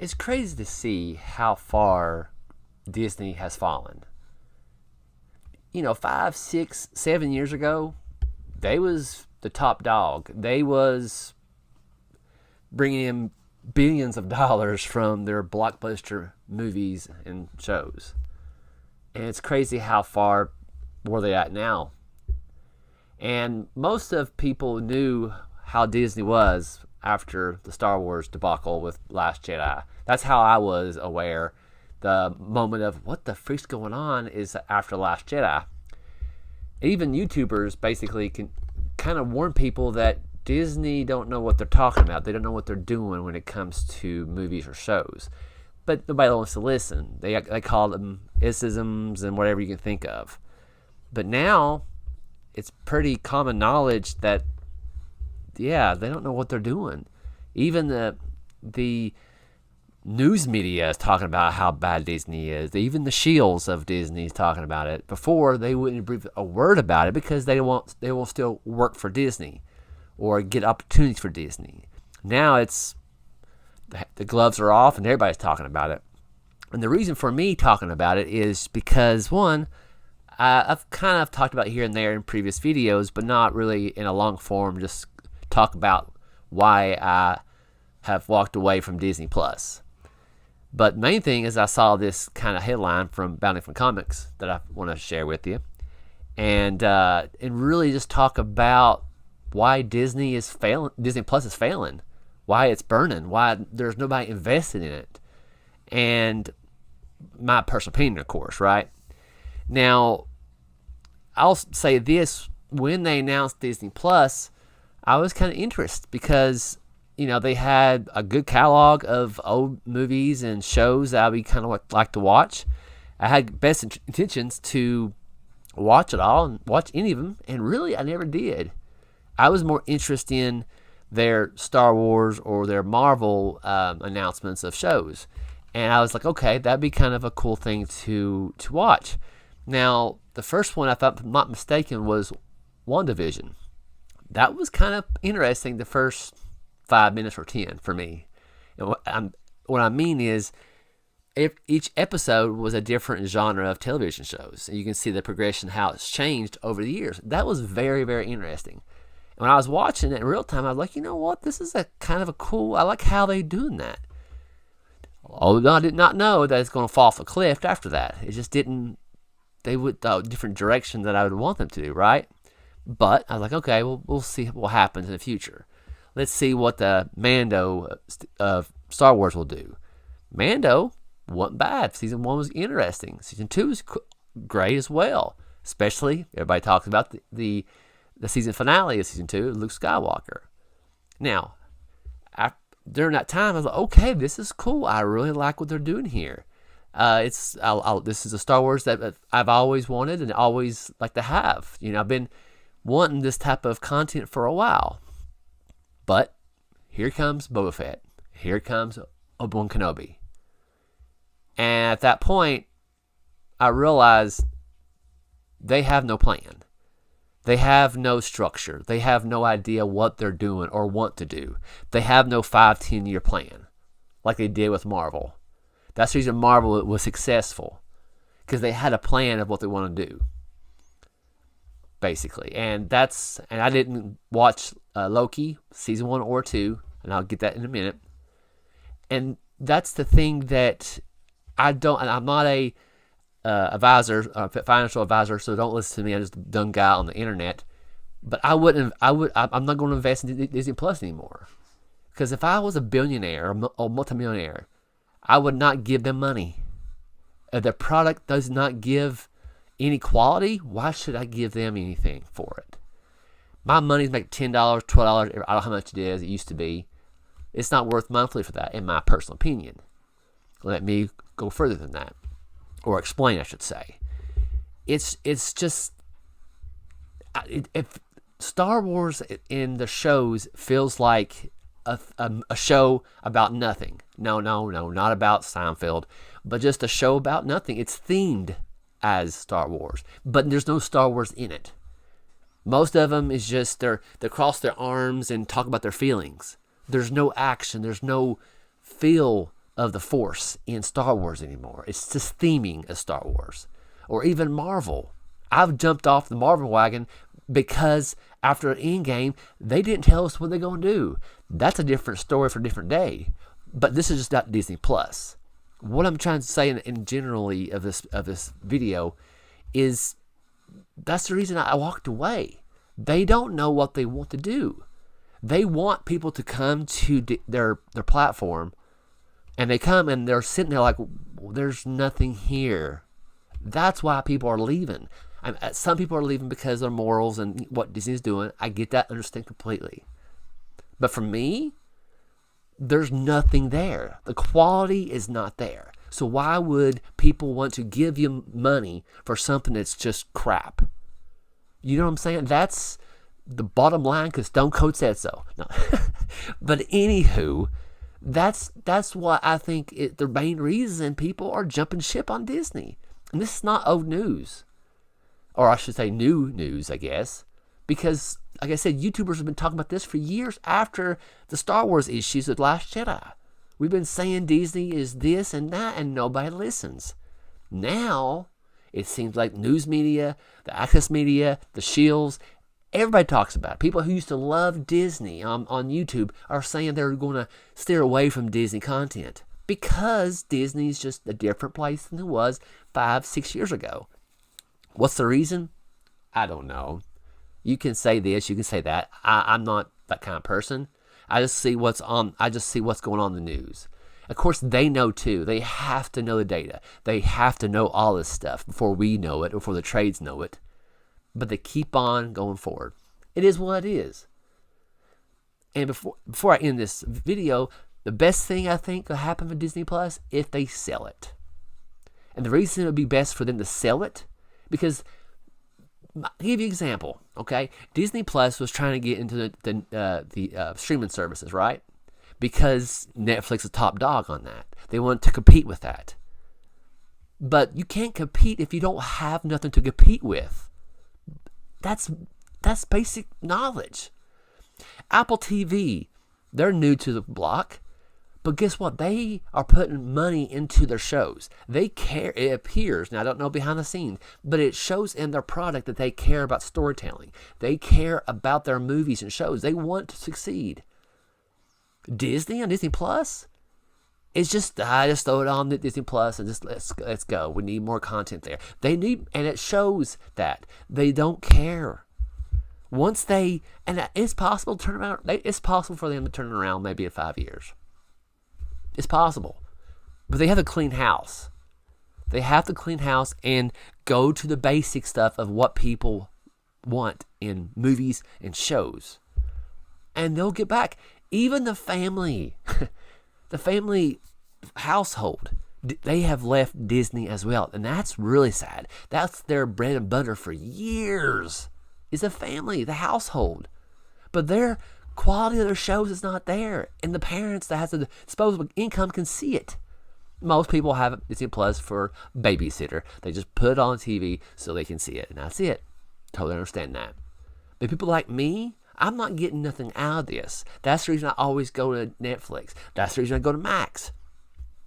It's crazy to see how far Disney has fallen. 5, 6, 7 years ago, they was the top dog. They was bringing in billions of dollars from their blockbuster movies and shows. And it's crazy how far where they at now. And most of people knew how Disney was after the Star Wars debacle with Last Jedi. That's how I was aware. The moment of what the freak's going on is after Last Jedi. Even YouTubers basically can kind of warn people that Disney don't know what they're talking about. They don't know what they're doing when it comes to movies or shows. But nobody wants to listen. They call them isms and whatever you can think of. But now it's pretty common knowledge that, yeah, they don't know what they're doing. Even the news media is talking about how bad Disney is. Even the shields of Disney is talking about it. Before, they wouldn't breathe a word about it because they will still work for Disney or get opportunities for Disney. Now it's the gloves are off and everybody's talking about it. And the reason for me talking about it is because, one, I've kind of talked about here and there in previous videos, but not really in a long form, just talk about why I have walked away from Disney Plus. But the main thing is I saw this kind of headline from Bounty from Comics that I want to share with you. And really just talk about why Disney is failing, Disney Plus is failing, why it's burning, why there's nobody invested in it. And my personal opinion, of course, right? Now, I'll say this, when they announced Disney Plus, I was kind of interested because, they had a good catalog of old movies and shows that I would kind of like to watch. I had best intentions to watch it all and watch any of them, and really I never did. I was more interested in their Star Wars or their Marvel announcements of shows. And I was like, okay, that'd be kind of a cool thing to watch. Now, the first one, if I'm not mistaken, was WandaVision. That was kind of interesting, the first 5 minutes or 10 for me. And what I mean is, if each episode was a different genre of television shows. And you can see the progression, how it's changed over the years. That was very, very interesting. And when I was watching it in real time, I was like, you know what? This is a kind of a cool, I like how they doing that. Although I did not know that it's going to fall off a cliff after that. It just didn't, they would a different direction that I would want them to do, right? But I was like, okay, we'll see what happens in the future. Let's see what the Mando of Star Wars will do. Mando wasn't bad. Season 1 was interesting. Season 2 was great as well. Especially, everybody talks about the season finale of Season 2, Luke Skywalker. Now, during that time, I was like, okay, this is cool. I really like what they're doing here. This is a Star Wars that I've always wanted and always like to have. I've been wanting this type of content for a while. But here comes Boba Fett. Here comes Obi-Wan Kenobi. And at that point, I realized they have no plan. They have no structure. They have no idea what they're doing or want to do. They have no 5-10 year plan like they did with Marvel. That's the reason Marvel was successful, because they had a plan of what they want to do, basically. And I didn't watch Loki season 1 or 2, and I'll get that in a minute. And that's the thing that I'm not a financial advisor, so don't listen to me. I'm just a dumb guy on the internet. But I'm not going to invest in Disney Plus anymore, because if I was a billionaire or multimillionaire, I would not give them money. If the product does not give any quality, why should I give them anything for it? My money's make $10, $12, I don't know how much it is. It used to be. It's not worth monthly for that, in my personal opinion. Let me go further than that, or explain, I should say. It's just, if Star Wars in the shows feels like a show about nothing. No, not about Seinfeld, but just a show about nothing. It's themed as Star Wars, but there's no Star Wars in it. Most of them is just they cross their arms and talk about their feelings. There's no action. There's no feel of the Force in Star Wars anymore. It's just theming of Star Wars. Or even Marvel. I've jumped off the Marvel wagon because after Endgame, they didn't tell us what they're going to do. That's a different story for a different day. But this is just about Disney Plus. What I'm trying to say in generally of this video is that's the reason I walked away. They don't know what they want to do. They want people to come to their platform, and they come and they're sitting there like, well, there's nothing here. That's why people are leaving. Some people are leaving because of their morals and what Disney's doing. I get that, understand completely. But for me, there's nothing there. The quality is not there. So why would people want to give you money for something that's just crap? You know what I'm saying? That's the bottom line because Stone Cold said so. No. But anywho, that's what I think the main reason people are jumping ship on Disney. And this is not old news. Or I should say new news, I guess. Because, like I said, YouTubers have been talking about this for years after the Star Wars issues with Last Jedi. We've been saying Disney is this and that, and nobody listens. Now, it seems like news media, the access media, the shills, everybody talks about it. People who used to love Disney on YouTube are saying they're going to steer away from Disney content because Disney's just a different place than it was 5-6 years ago. What's the reason? I don't know. You can say this, you can say that. I'm not that kind of person. I just see what's going on in the news. Of course, they know too. They have to know the data. They have to know all this stuff before we know it, before the trades know it. But they keep on going forward. It is what it is. And before I end this video, the best thing I think will happen for Disney Plus if they sell it. And the reason it would be best for them to sell it, because I'll give you an example, okay? Disney Plus was trying to get into the streaming services, right? Because Netflix is top dog on that. They want to compete with that. But you can't compete if you don't have nothing to compete with. That's basic knowledge. Apple TV, they're new to the block. But guess what? They are putting money into their shows. They care, it appears, now I don't know behind the scenes, but it shows in their product that they care about storytelling. They care about their movies and shows. They want to succeed. Disney on Disney Plus, it's just, I just throw it on the Disney Plus and just let's go. We need more content there. They need, and it shows that they don't care. Once they, and it's possible to turn around, it's possible for them to turn around maybe in 5 years. It's possible. But they have to clean house. They have to clean house and go to the basic stuff of what people want in movies and shows. And they'll get back. Even the family, the family household, they have left Disney as well. And that's really sad. That's their bread and butter for years, is the family, the household. But their quality of their shows is not there. And the parents that has the disposable income can see it. Most people have Disney Plus for babysitter. They just put it on TV so they can see it. And that's it. Totally understand that. But people like me, I'm not getting nothing out of this. That's the reason I always go to Netflix. That's the reason I go to Max.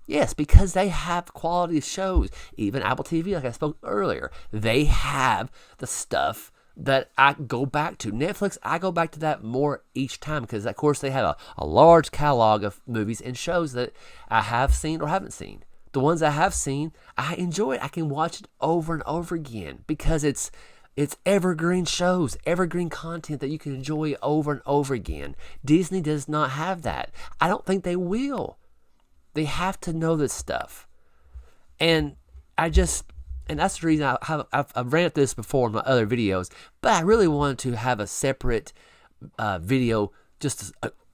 Yes, because they have quality shows. Even Apple TV, like I spoke earlier, they have the stuff that I go back to. Netflix, I go back to that more each time because, of course, they have a large catalog of movies and shows that I have seen or haven't seen. The ones I have seen, I enjoy it. I can watch it over and over again because it's evergreen shows, evergreen content that you can enjoy over and over again. Disney does not have that. I don't think they will. They have to know this stuff. And that's the reason I've ran at this before in my other videos, but I really wanted to have a separate video just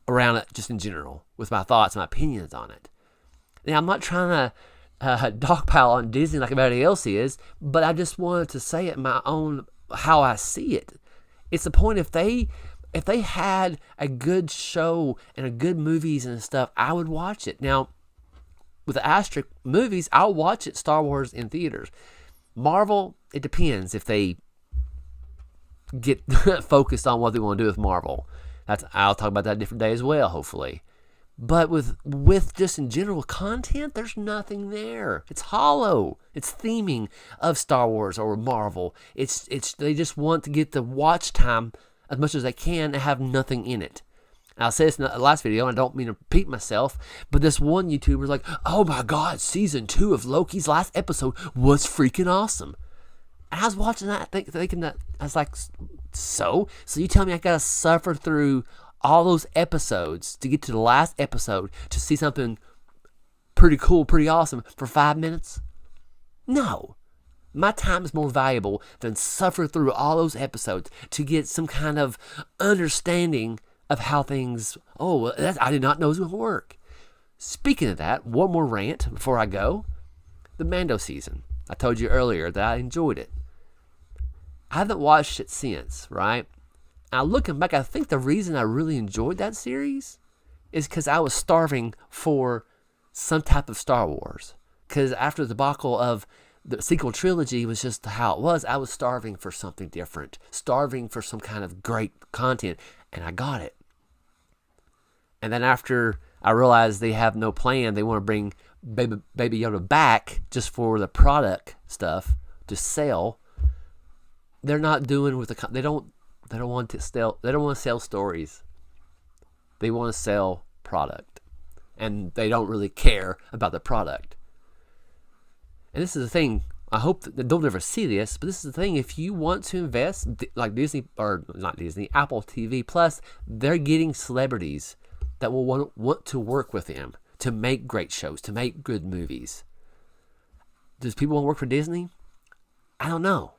around it, just in general, with my thoughts and my opinions on it. Now, I'm not trying to dogpile on Disney like everybody else is, but I just wanted to say it in my own, how I see it. It's the point, if they had a good show and a good movies and stuff, I would watch it. Now, with the asterisk movies, I'll watch it, Star Wars, in theaters. Marvel, it depends if they get focused on what they want to do with Marvel. I'll talk about that a different day as well, hopefully. But with just in general content, there's nothing there. It's hollow. It's theming of Star Wars or Marvel. It's they just want to get the watch time as much as they can and have nothing in it. And I said this in the last video, and I don't mean to repeat myself, but this one YouTuber's like, oh my God, season 2 of Loki's last episode was freaking awesome. And I was watching that thinking that, I was like, so you tell me I gotta suffer through all those episodes to get to the last episode to see something pretty cool, pretty awesome for 5 minutes? No. My time is more valuable than suffer through all those episodes to get some kind of understanding of how things, I did not know it was going to work. Speaking of that, one more rant before I go. The Mando season. I told you earlier that I enjoyed it. I haven't watched it since, right? Now, looking back, I think the reason I really enjoyed that series is because I was starving for some type of Star Wars. Because after the debacle of the sequel trilogy was just how it was, I was starving for something different. Starving for some kind of great content. And I got it. And then after I realized they have no plan, they want to bring Baby Yoda back just for the product stuff to sell. They're not doing with the they don't want to sell stories. They want to sell product, and they don't really care about the product. And this is the thing. I hope that they'll never see this, but this is the thing. If you want to invest, like Disney or not Disney, Apple TV Plus, they're getting celebrities that will want to work with them to make great shows, to make good movies. Does people want to work for Disney? I don't know.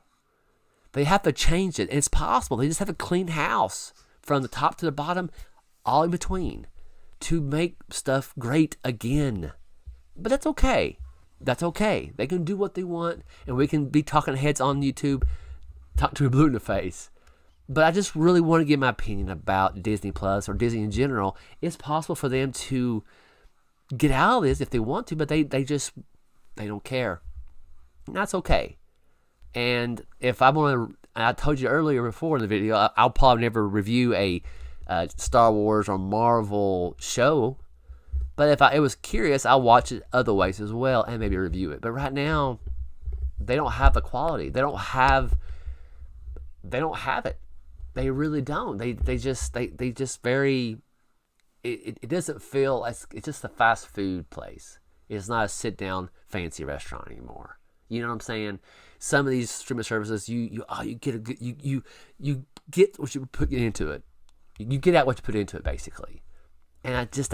They have to change it. And it's possible. They just have to clean house from the top to the bottom, all in between, to make stuff great again. But that's okay. That's okay. They can do what they want, and we can be talking heads on YouTube, talk to a blue in the face. But I just really want to give my opinion about Disney Plus or Disney in general. It's possible for them to get out of this if they want to, but they don't care. And that's okay. And if I want to, I told you earlier before in the video, I'll probably never review a Star Wars or Marvel show. But if I was curious, I'll watch it other ways as well and maybe review it. But right now, they don't have the quality. They don't have it. They really don't. They just very. It doesn't feel like it's just a fast food place. It's not a sit down fancy restaurant anymore. You know what I'm saying? Some of these streaming services, you get a good you get what you put into it. You get out what you put into it, basically. And it's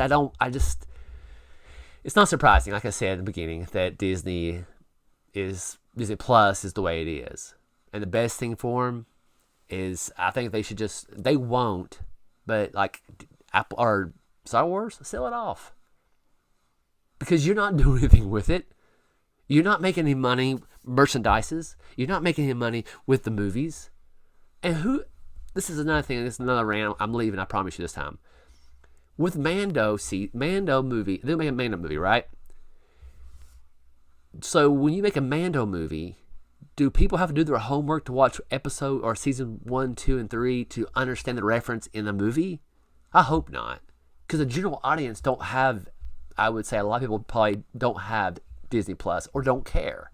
not surprising, like I said at the beginning, that Disney Plus is the way it is. And the best thing for them is, I think they won't, but like Apple or Star Wars, sell it off. Because you're not doing anything with it. You're not making any money, merchandises. You're not making any money with the movies. And this is another thing, this is another rant. I'm leaving, I promise you this time. With Mando movie, they'll make a Mando movie, right? So when you make a Mando movie, do people have to do their homework to watch episode or season 1, 2, and 3 to understand the reference in the movie? I hope not. Because the general audience don't have, I would say a lot of people probably don't have Disney Plus or don't care.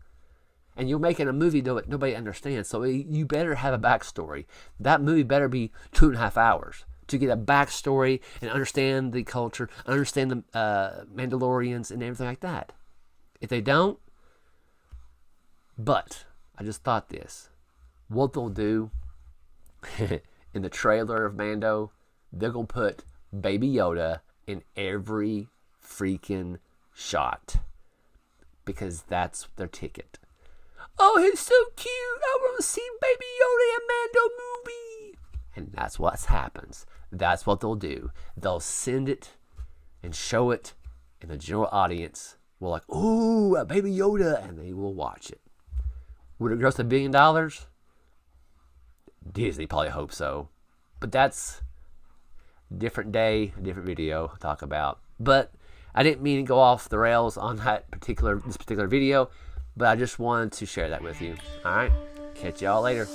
And you're making a movie nobody understands. So you better have a backstory. That movie better be 2.5 hours to get a backstory and understand the culture, understand the Mandalorians and everything like that. If they don't, but I just thought this. What they'll do in the trailer of Mando, they're going to put Baby Yoda in every freaking shot. Because that's their ticket. Oh, he's so cute. I want to see Baby Yoda in a Mando movie. And that's what happens. That's what they'll do. They'll send it and show it, and the general audience will like, ooh, a Baby Yoda, and they will watch it. Would it gross $1 billion? Disney probably hopes so. But that's a different day, a different video to talk about. But I didn't mean to go off the rails on this particular video, but I just wanted to share that with you. All right, catch y'all later.